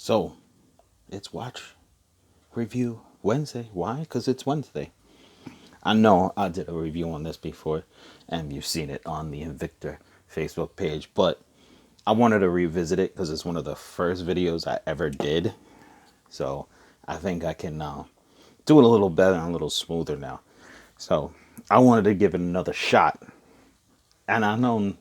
So, it's Watch Review Wednesday. Why? Because it's Wednesday. I know I did a review on this before, and you've seen it on the Invicta Facebook page, but I wanted to revisit it because it's one of the first videos I ever did. So, I think I can do it a little better and a little smoother now. So, I wanted to give it another shot. And I know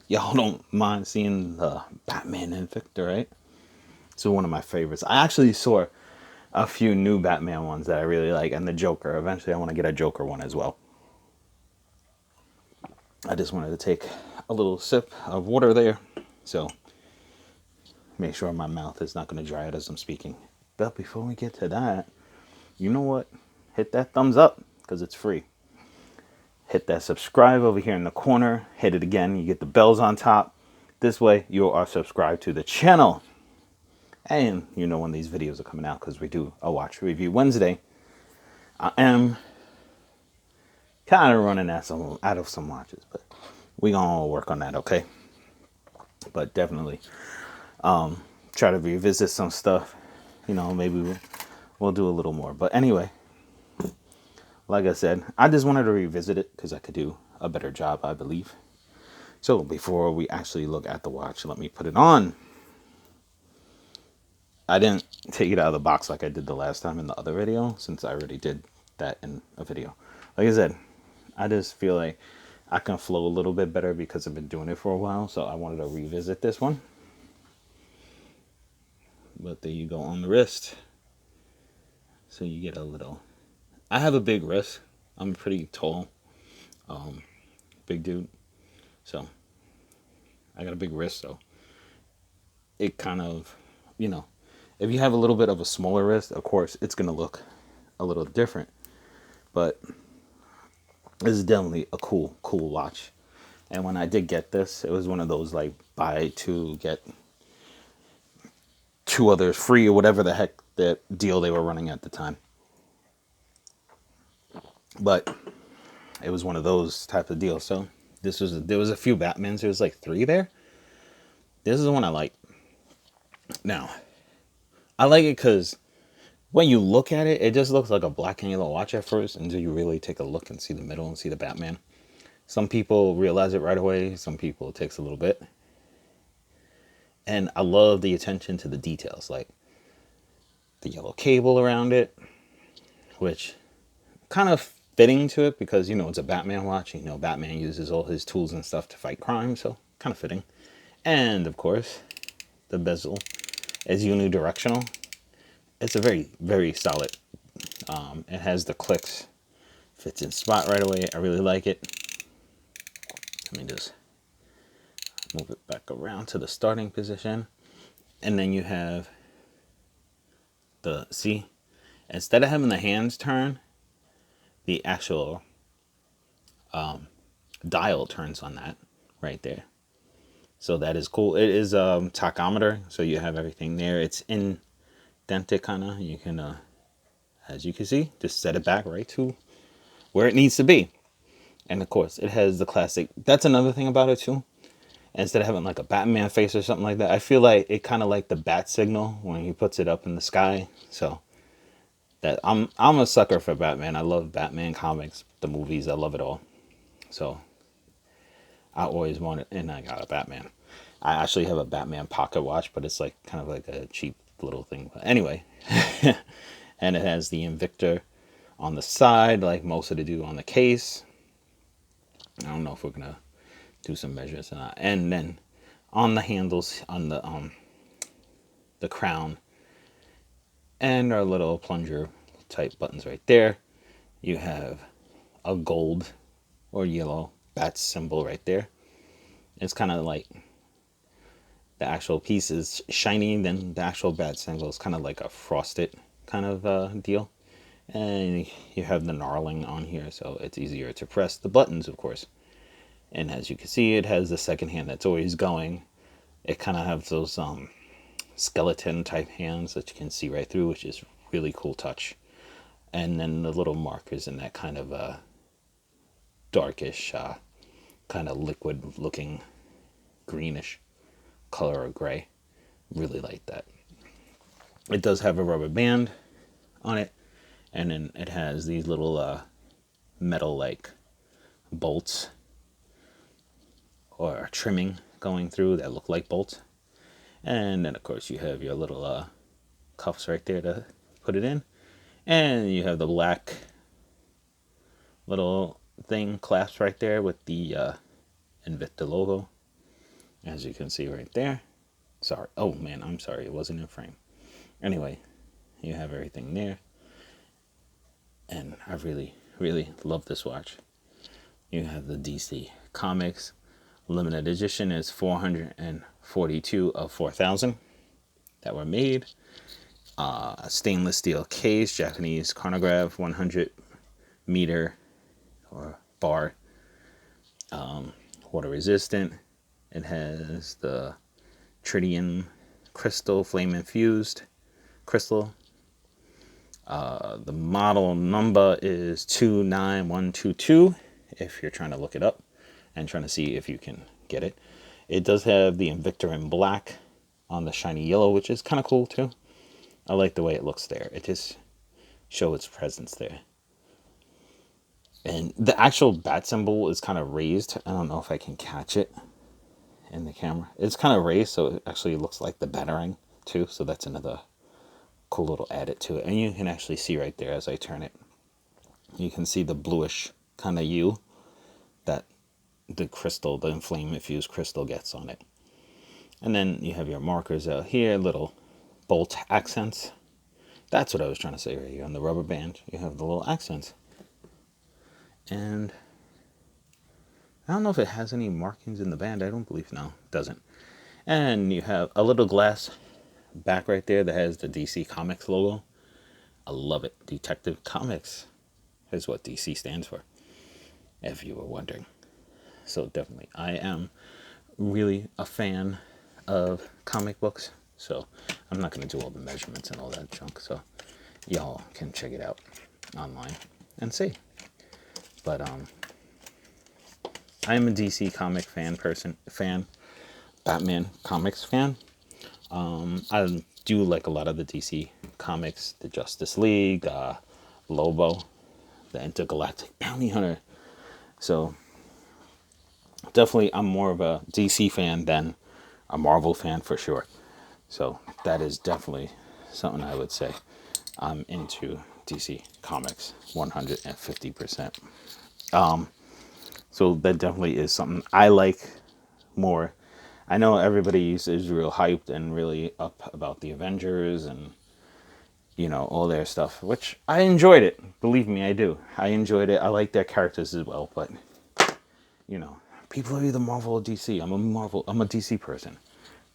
y'all don't mind seeing the Batman Invicta, right? So one of my favorites. I actually saw a few new Batman ones that I really like, and the Joker. Eventually, I want to get a Joker one as well. I just wanted to take a little sip of water there, so make sure my mouth is not going to dry out as I'm speaking. But before we get to that, you know what? Hit that thumbs up because it's free. Hit that subscribe over here in the corner. Hit it again. You get the bells on top. This way, you are subscribed to the channel. And you know when these videos are coming out because we do a Watch Review Wednesday. I am kind of running out of some watches, but we gonna work on that, okay? But definitely try to revisit some stuff. You know, maybe we'll do a little more. But anyway, like I said, I just wanted to revisit it because I could do a better job, I believe. So before we actually look at the watch, let me put it on. I didn't take it out of the box like I did the last time in the other video, since I already did that in a video. Like I said, I just feel like I can flow a little bit better because I've been doing it for a while, so I wanted to revisit this one. But there you go on the wrist. So you get a little... I have a big wrist. I'm pretty tall. Big dude. So I got a big wrist, so it kind of, you know, if you have a little bit of a smaller wrist, of course, it's going to look a little different. But this is definitely a cool watch. And when I did get this, it was one of those like buy two, get two others free or whatever the heck that deal they were running at the time. But it was one of those type of deals. So there was a few Batmans. There was like 3 there. This is the one I like. Now, I like it because when you look at it, it just looks like a black and yellow watch at first until you really take a look and see the middle and see the Batman. Some people realize it right away. Some people it takes a little bit. And I love the attention to the details, like the yellow cable around it, which kind of fitting to it because, you know, it's a Batman watch. You know, Batman uses all his tools and stuff to fight crime, so kind of fitting. And, of course, the bezel is unidirectional. It's a very, very solid. It has the clicks. Fits in spot right away. I really like it. Let me just move it back around to the starting position. And then you have see, instead of having the hands turn, the actual dial turns on that right there. So that is cool. It is tachometer, so you have everything there. It's indented kind of. You can, as you can see, just set it back right to where it needs to be. And of course, it has the classic. That's another thing about it too. Instead of having like a Batman face or something like that, I feel like it kind of like the bat signal when he puts it up in the sky. So that I'm a sucker for Batman. I love Batman comics, the movies. I love it all. So I always wanted, and I got a Batman. I actually have a Batman pocket watch, but it's like kind of like a cheap little thing. But anyway, and it has the Invicta on the side, like most of it do on the case. I don't know if we're gonna do some measures or not. And then on the handles, on the crown, and our little plunger type buttons right there, you have a gold or yellow bat symbol right there. It's kind of like the actual piece is shiny, then the actual bat symbol is kind of like a frosted kind of deal. And you have the knurling on here, so it's easier to press the buttons, of course. And as you can see, it has the second hand that's always going. It kind of has those skeleton type hands that you can see right through, which is really cool touch. And then the little markers in that kind of darkish, kind of liquid looking greenish color or gray. Really like that. It does have a rubber band on it, and then it has these little metal like bolts or trimming going through that look like bolts. And then of course you have your little cuffs right there to put it in, and you have the black little thing clasped right there with the Invicta logo, as you can see right there. Sorry, oh man, I'm sorry, it wasn't in frame. Anyway, you have everything there, and I really love this watch. You have the DC Comics limited edition is 442 of 4,000 that were made. A stainless steel case, Japanese chronograph, 100 meter or bar, water resistant. It has the tritium crystal, flame infused crystal. The model number is 29122 if you're trying to look it up and trying to see if you can get it. It does have the Invicta in black on the shiny yellow, which is kind of cool too. I like the way it looks there. It just shows its presence there. And the actual bat symbol is kind of raised. I don't know if I can catch it in the camera. It's kind of raised, so it actually looks like the batarang too. So that's another cool little added to it. And you can actually see right there as I turn it. You can see the bluish kind of hue that the crystal, the flame infused crystal gets on it. And then you have your markers out here, little bolt accents. That's what I was trying to say right here. On the rubber band, you have the little accents. And I don't know if it has any markings in the band. I don't believe, no, it doesn't. And you have a little glass back right there that has the DC Comics logo. I love it. Detective Comics is what DC stands for, if you were wondering. So definitely, I am really a fan of comic books. So I'm not going to do all the measurements and all that junk. So y'all can check it out online and see. But I am a DC comic fan, Batman comics fan. I do like a lot of the DC comics, the Justice League, Lobo, the Intergalactic Bounty Hunter. So definitely I'm more of a DC fan than a Marvel fan for sure. So that is definitely something I would say. I'm into DC Comics 150%. So that definitely is something I like more. I know everybody is real hyped and really up about the Avengers and, you know, all their stuff, which I enjoyed it. Believe me, I do. I enjoyed it. I like their characters as well, but, you know, people are either Marvel or DC. I'm a DC person.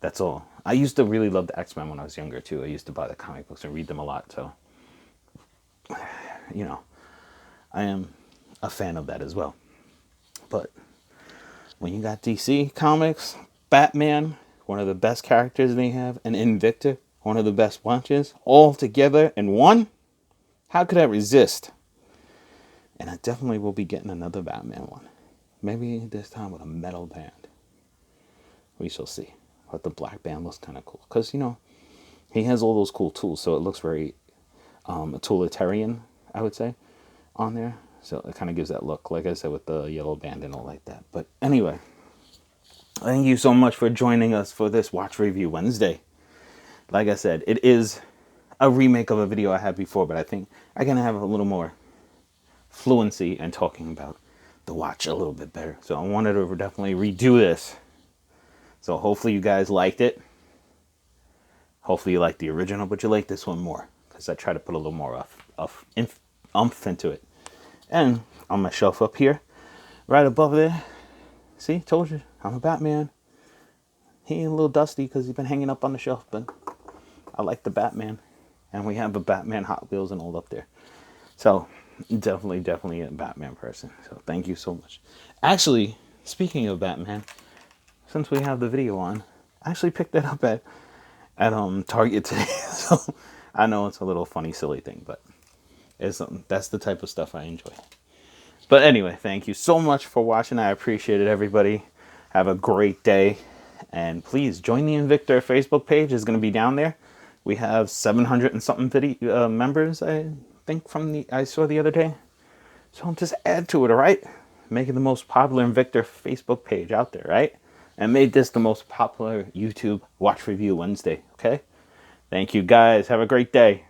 That's all. I used to really love the X-Men when I was younger too. I used to buy the comic books and read them a lot. So, you know, I am a fan of that as well. But when you got DC Comics, Batman, one of the best characters they have, and Invicta, one of the best watches, all together in one, how could I resist? And I definitely will be getting another Batman one. Maybe this time with a metal band. We shall see. But the black band looks kind of cool. Because, you know, he has all those cool tools. So it looks very utilitarian, I would say, on there. So it kind of gives that look, like I said, with the yellow band and all like that. But anyway, thank you so much for joining us for this Watch Review Wednesday. Like I said, it is a remake of a video I had before, but I think I can have a little more fluency in talking about the watch a little bit better. So I wanted to definitely redo this. So hopefully you guys liked it. Hopefully you liked the original, but you like this one more. Because I try to put a little more umph into it. And on my shelf up here, right above there, see, told you, I'm a Batman. He ain't a little dusty because he's been hanging up on the shelf, but I like the Batman. And we have a Batman Hot Wheels and all up there. So, definitely a Batman person. So, thank you so much. Actually, speaking of Batman, since we have the video on, I actually picked that up at Target today. So, I know it's a little funny, silly thing, but that's the type of stuff I enjoy. But anyway, thank you so much for watching. I appreciate it, everybody. Have a great day. And please join the Invicta Facebook page. It's going to be down there. We have 700 and something video members, I think, I saw the other day. So just add to it, all right? Make it the most popular Invicta Facebook page out there, right? And made this the most popular YouTube Watch Review Wednesday, okay? Thank you, guys. Have a great day.